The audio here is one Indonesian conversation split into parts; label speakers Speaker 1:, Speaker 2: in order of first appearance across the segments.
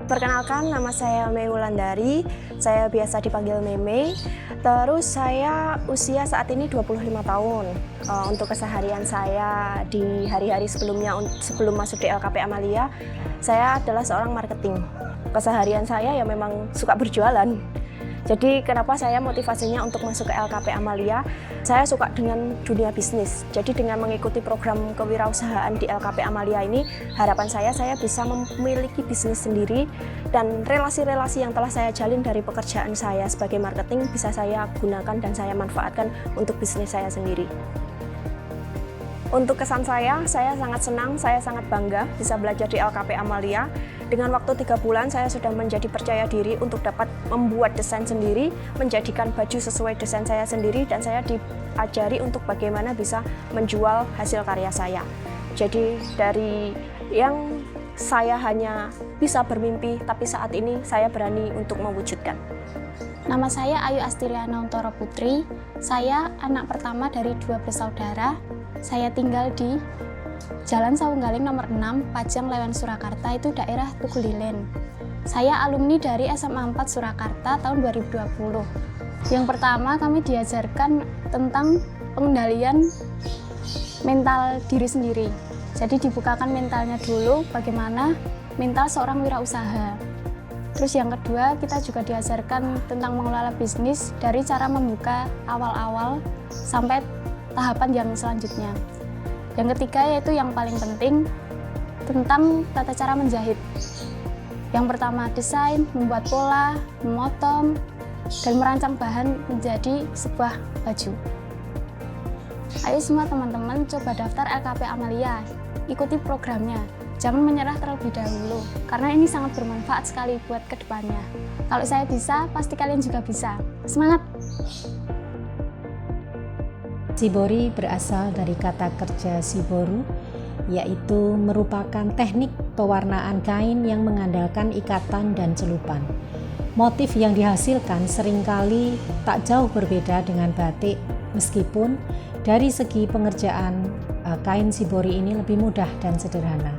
Speaker 1: Perkenalkan, nama saya Mei Wulandari, saya biasa dipanggil Meme. Terus saya usia saat ini 25 tahun. Untuk keseharian saya di hari-hari sebelumnya, sebelum masuk di LKP Amalia, saya adalah seorang marketing. Keseharian saya ya memang suka berjualan. Jadi kenapa saya motivasinya untuk masuk ke LKP Amalia? Saya suka dengan dunia bisnis. Jadi dengan mengikuti program kewirausahaan di LKP Amalia ini, harapan saya bisa memiliki bisnis sendiri dan relasi-relasi yang telah saya jalin dari pekerjaan saya sebagai marketing bisa saya gunakan dan saya manfaatkan untuk bisnis saya sendiri. Untuk kesan saya sangat senang, saya sangat bangga bisa belajar di LKP Amalia. Dengan waktu 3 bulan, saya sudah menjadi percaya diri untuk dapat membuat desain sendiri, menjadikan baju sesuai desain saya sendiri, dan saya diajari untuk bagaimana bisa menjual hasil karya saya. Jadi dari yang saya hanya bisa bermimpi, tapi saat ini saya berani untuk mewujudkan.
Speaker 2: Nama saya Ayu Astiriana Untoro Putri. Saya anak pertama dari 2 bersaudara. Saya tinggal di Jalan Sawunggaling nomor 6, Pajang Lewen, Surakarta, itu daerah Tugulilen. Saya alumni dari SMA 4 Surakarta tahun 2020. Yang pertama kami diajarkan tentang pengendalian mental diri sendiri. Jadi dibukakan mentalnya dulu, bagaimana mental seorang wirausaha. Terus yang kedua, kita juga diajarkan tentang mengelola bisnis dari cara membuka awal-awal sampai tahapan yang selanjutnya. Yang ketiga yaitu yang paling penting tentang tata cara menjahit. Yang pertama desain, membuat pola, memotong, dan merancang bahan menjadi sebuah baju. Ayo semua teman-teman coba daftar LKP Amalia, ikuti programnya. Jangan menyerah terlebih dahulu, karena ini sangat bermanfaat sekali buat kedepannya. Kalau saya bisa, pasti kalian juga bisa. Semangat!
Speaker 3: Shibori berasal dari kata kerja shiboru, yaitu merupakan teknik pewarnaan kain yang mengandalkan ikatan dan celupan. Motif yang dihasilkan seringkali tak jauh berbeda dengan batik, meskipun dari segi pengerjaan kain shibori ini lebih mudah dan sederhana.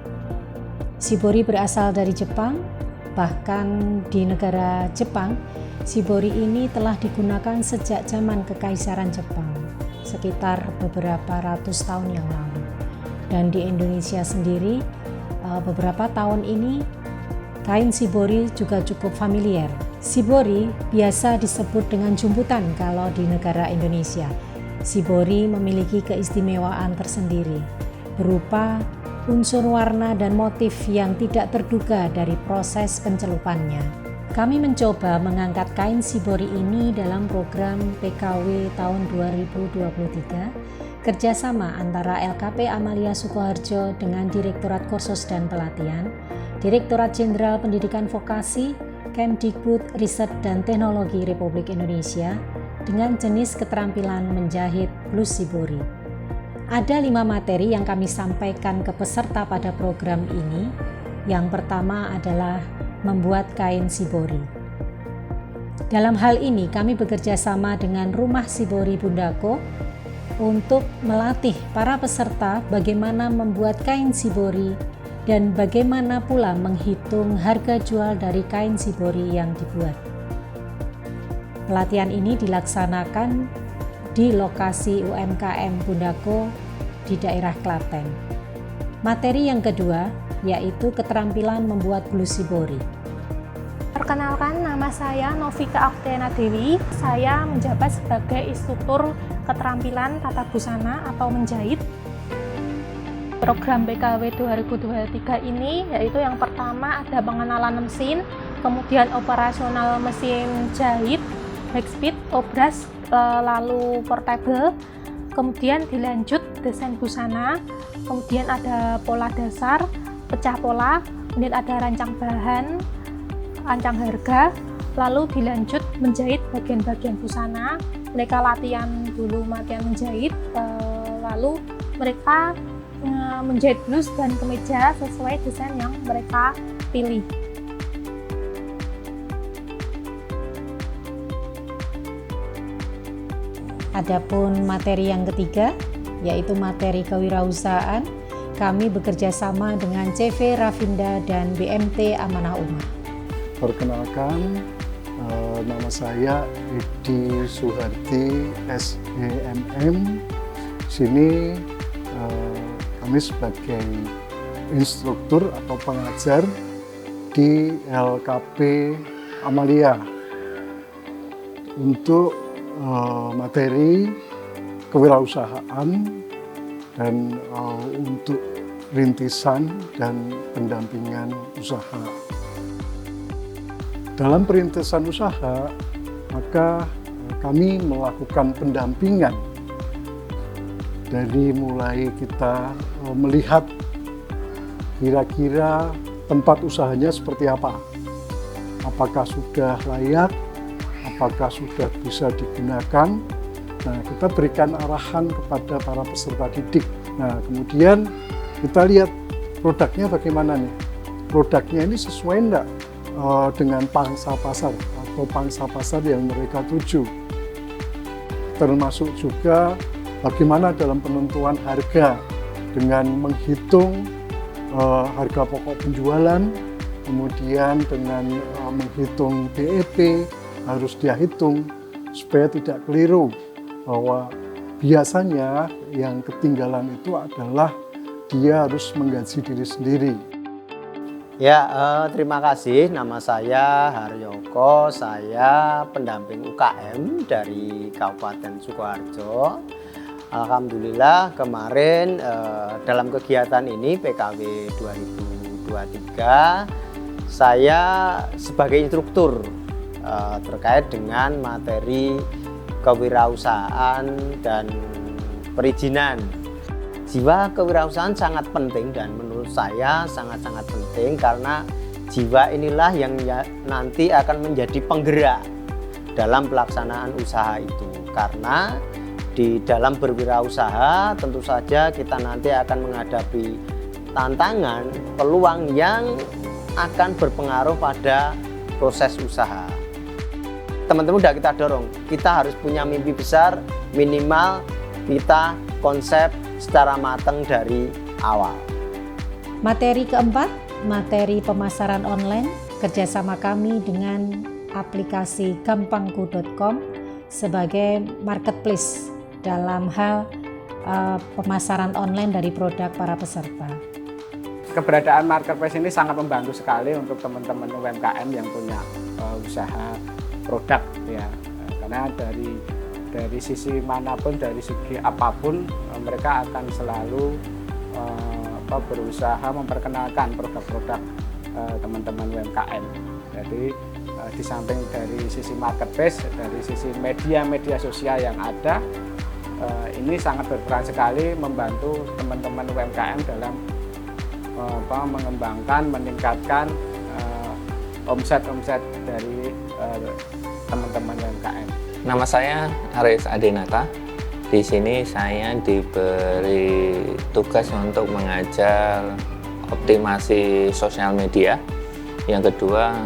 Speaker 3: Shibori berasal dari Jepang, bahkan di negara Jepang, shibori ini telah digunakan sejak zaman Kekaisaran Jepang, sekitar beberapa ratus tahun yang lalu. Dan di Indonesia sendiri, beberapa tahun ini, kain shibori juga cukup familiar. Shibori biasa disebut dengan jumputan kalau di negara Indonesia. Shibori memiliki keistimewaan tersendiri, berupa unsur warna dan motif yang tidak terduga dari proses pencelupannya. Kami mencoba mengangkat kain shibori ini dalam program PKW tahun 2023, kerjasama antara LKP Amalia Sukoharjo dengan Direktorat Kursus dan Pelatihan, Direktorat Jenderal Pendidikan Vokasi, Kemdikbud Riset dan Teknologi Republik Indonesia, dengan jenis keterampilan menjahit blus shibori. Ada 5 materi yang kami sampaikan ke peserta pada program ini. Yang pertama adalah membuat kain shibori. Dalam hal ini kami bekerja sama dengan Rumah Shibori Bundako untuk melatih para peserta bagaimana membuat kain shibori dan bagaimana pula menghitung harga jual dari kain shibori yang dibuat. Pelatihan ini dilaksanakan di lokasi UMKM Bundako di daerah Klaten. Materi yang kedua yaitu keterampilan membuat blus shibori.
Speaker 4: Perkenalkan, nama saya Novika Oktiana Dewi. Saya menjabat sebagai instruktur keterampilan tata busana atau menjahit. Program BKW 2023 ini yaitu yang pertama ada pengenalan mesin, kemudian operasional mesin jahit, high speed, obras, lalu portable, kemudian dilanjut desain busana, kemudian ada pola dasar, pecah pola, kemudian ada rancang bahan, rancang harga, lalu dilanjut menjahit bagian-bagian busana. Mereka latihan dulu menjahit, lalu mereka menjahit blus dan kemeja sesuai desain yang mereka pilih.
Speaker 3: Adapun materi yang ketiga, yaitu materi kewirausahaan, kami bekerja sama dengan CV Rafinda dan BMT Amanah Umar.
Speaker 5: Perkenalkan, nama saya Edi Suhardi, SEMM. Sini kami sebagai instruktur atau pengajar di LKP Amalia untuk materi kewirausahaan dan untuk rintisan dan pendampingan usaha. Dalam perintisan usaha, maka kami melakukan pendampingan dari mulai kita melihat kira-kira tempat usahanya seperti apa. Apakah sudah layak, apakah sudah bisa digunakan. Nah, kita berikan arahan kepada para peserta didik. Nah, kemudian kita lihat produknya bagaimana nih. Produknya ini sesuai enggak dengan pangsa pasar atau pangsa pasar yang mereka tuju. Termasuk juga bagaimana dalam penentuan harga dengan menghitung harga pokok penjualan, kemudian dengan menghitung BEP harus dia hitung supaya tidak keliru bahwa biasanya yang ketinggalan itu adalah dia harus menggaji diri sendiri.
Speaker 6: Ya, terima kasih. Nama saya Haryoko, saya pendamping UKM dari Kabupaten Sukoharjo. Alhamdulillah kemarin dalam kegiatan ini PKW 2023 saya sebagai instruktur terkait dengan materi kewirausahaan dan perizinan. Jiwa kewirausahaan sangat penting dan menurut saya sangat-sangat penting karena jiwa inilah yang nanti akan menjadi penggerak dalam pelaksanaan usaha itu. Karena di dalam berwirausaha tentu saja kita nanti akan menghadapi tantangan, peluang yang akan berpengaruh pada proses usaha. Teman-teman udah kita dorong, kita harus punya mimpi besar, minimal kita konsep secara matang dari awal.
Speaker 3: Materi keempat, materi pemasaran online, kerjasama kami dengan aplikasi gampangku.com sebagai marketplace dalam hal pemasaran online dari produk para peserta.
Speaker 7: Keberadaan marketplace ini sangat membantu sekali untuk teman-teman UMKM yang punya usaha produk ya, karena dari sisi manapun, dari segi apapun mereka akan selalu berusaha memperkenalkan produk-produk teman-teman UMKM. Jadi di samping dari sisi marketplace, dari sisi media-media sosial yang ada, ini sangat berperan sekali membantu teman-teman UMKM dalam mengembangkan, meningkatkan omset dari teman-teman UMKM.
Speaker 8: Nama saya Aris Adenata. Di sini saya diberi tugas untuk mengajar optimasi sosial media. Yang kedua,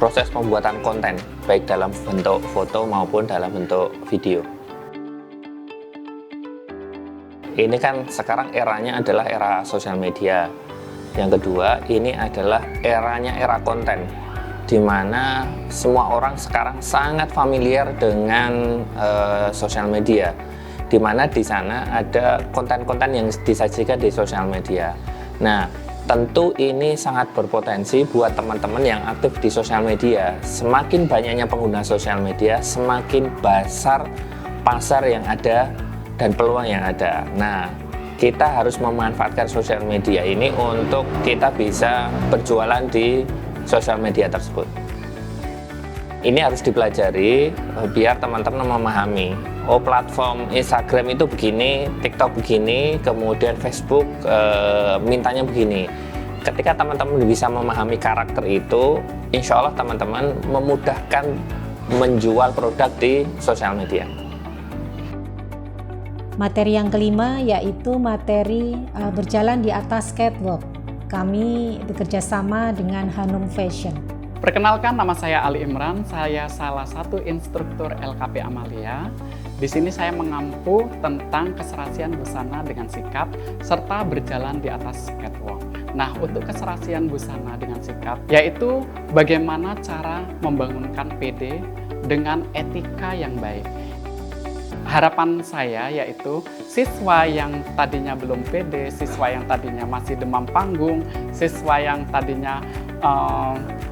Speaker 8: proses pembuatan konten, baik dalam bentuk foto maupun dalam bentuk video. Ini kan sekarang eranya adalah era sosial media. Yang kedua, ini adalah eranya era konten, di mana semua orang sekarang sangat familiar dengan sosial media, di mana di sana ada konten-konten yang disajikan di sosial media. Nah, tentu ini sangat berpotensi buat teman-teman yang aktif di sosial media. Semakin banyaknya pengguna sosial media, semakin besar pasar yang ada dan peluang yang ada. Nah, kita harus memanfaatkan sosial media ini untuk kita bisa berjualan di sosial media tersebut. Ini harus dipelajari biar teman-teman memahami, oh platform Instagram itu begini, TikTok begini, kemudian Facebook mintanya begini. Ketika teman-teman bisa memahami karakter itu, insya Allah teman-teman memudahkan menjual produk di sosial media.
Speaker 3: Materi yang kelima yaitu materi berjalan di atas catwalk. Kami bekerja sama dengan Hanum Fashion.
Speaker 7: Perkenalkan, nama saya Ali Imran, saya salah satu instruktur LKP Amalia. Di sini saya mengampu tentang keserasian busana dengan sikap serta berjalan di atas catwalk. Nah, untuk keserasian busana dengan sikap, yaitu bagaimana cara membangunkan PD dengan etika yang baik. Harapan saya yaitu siswa yang tadinya belum pede, siswa yang tadinya masih demam panggung, siswa yang tadinya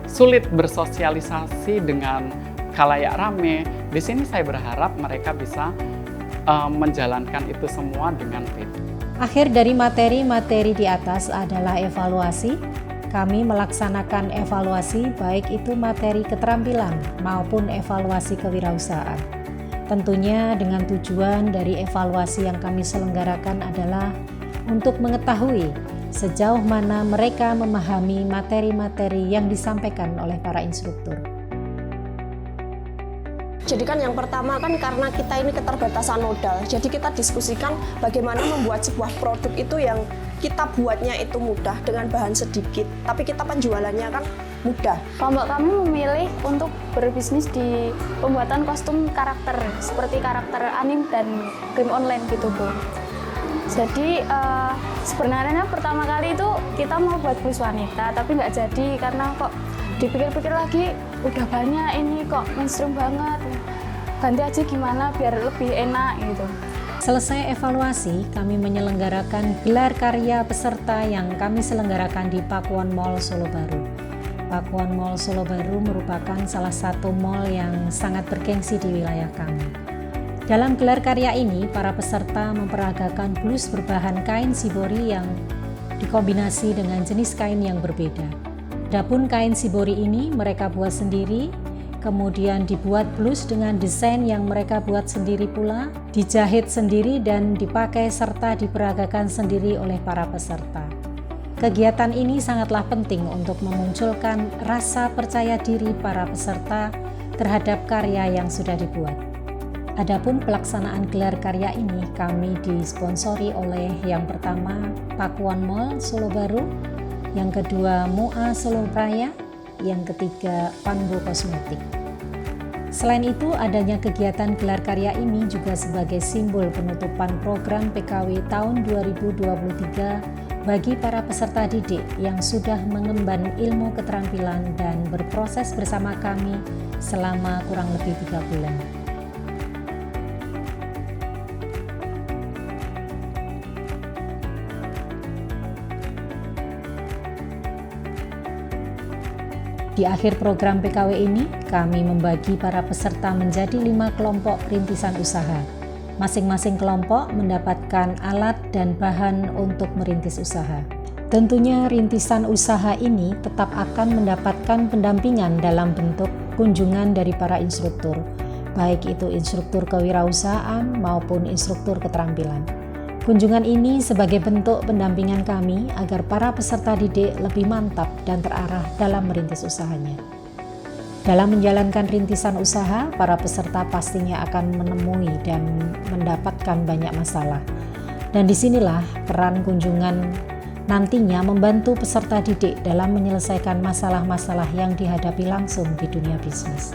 Speaker 7: sulit bersosialisasi dengan khalayak rame. Di sini saya berharap mereka bisa menjalankan itu semua dengan pede.
Speaker 3: Akhir dari materi-materi di atas adalah evaluasi. Kami melaksanakan evaluasi baik itu materi keterampilan maupun evaluasi kewirausahaan. Tentunya dengan tujuan dari evaluasi yang kami selenggarakan adalah untuk mengetahui sejauh mana mereka memahami materi-materi yang disampaikan oleh para instruktur.
Speaker 1: Jadi kan yang pertama kan karena kita ini keterbatasan modal, jadi kita diskusikan bagaimana membuat sebuah produk itu yang kita buatnya itu mudah dengan bahan sedikit, tapi kita penjualannya kan mudah.
Speaker 2: Kelompok kami memilih untuk berbisnis di pembuatan kostum karakter, seperti karakter anime dan game online gitu, Bu. Jadi sebenarnya pertama kali itu kita mau buat bus wanita, tapi nggak jadi karena kok dipikir-pikir lagi udah banyak ini kok mainstream banget, ganti aja gimana biar lebih enak gitu.
Speaker 3: Selesai evaluasi, kami menyelenggarakan gelar karya peserta yang kami selenggarakan di Pakuan Mall Solo Baru. Pakuan Mall Solo Baru merupakan salah satu mall yang sangat bergengsi di wilayah kami. Dalam gelar karya ini, para peserta memperagakan blus berbahan kain shibori yang dikombinasi dengan jenis kain yang berbeda. Adapun kain shibori ini mereka buat sendiri, kemudian dibuat blus dengan desain yang mereka buat sendiri pula, dijahit sendiri dan dipakai serta diperagakan sendiri oleh para peserta. Kegiatan ini sangatlah penting untuk memunculkan rasa percaya diri para peserta terhadap karya yang sudah dibuat. Adapun pelaksanaan gelar karya ini kami disponsori oleh yang pertama Pakuan Mall Solo Baru, yang kedua MUA Solo Raya, yang ketiga Panbo Kosmetik. Selain itu, adanya kegiatan gelar karya ini juga sebagai simbol penutupan program PKW tahun 2023 bagi para peserta didik yang sudah mengemban ilmu keterampilan dan berproses bersama kami selama kurang lebih 3 bulan. Di akhir program PKW ini, kami membagi para peserta menjadi 5 kelompok rintisan usaha. Masing-masing kelompok mendapatkan alat dan bahan untuk merintis usaha. Tentunya rintisan usaha ini tetap akan mendapatkan pendampingan dalam bentuk kunjungan dari para instruktur, baik itu instruktur kewirausahaan maupun instruktur keterampilan. Kunjungan ini sebagai bentuk pendampingan kami agar para peserta didik lebih mantap dan terarah dalam merintis usahanya. Dalam menjalankan rintisan usaha, para peserta pastinya akan menemui dan mendapatkan banyak masalah. Dan disinilah peran kunjungan nantinya membantu peserta didik dalam menyelesaikan masalah-masalah yang dihadapi langsung di dunia bisnis.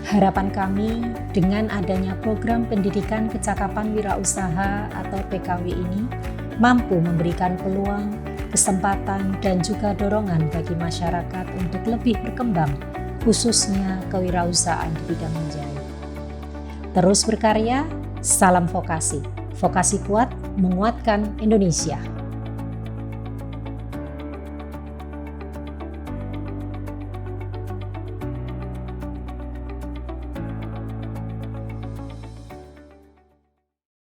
Speaker 3: Harapan kami dengan adanya program pendidikan kecakapan wirausaha atau PKW ini mampu memberikan peluang, kesempatan, dan juga dorongan bagi masyarakat untuk lebih berkembang, khususnya kewirausahaan di bidang menjahit. Terus berkarya, salam vokasi. Vokasi kuat menguatkan Indonesia.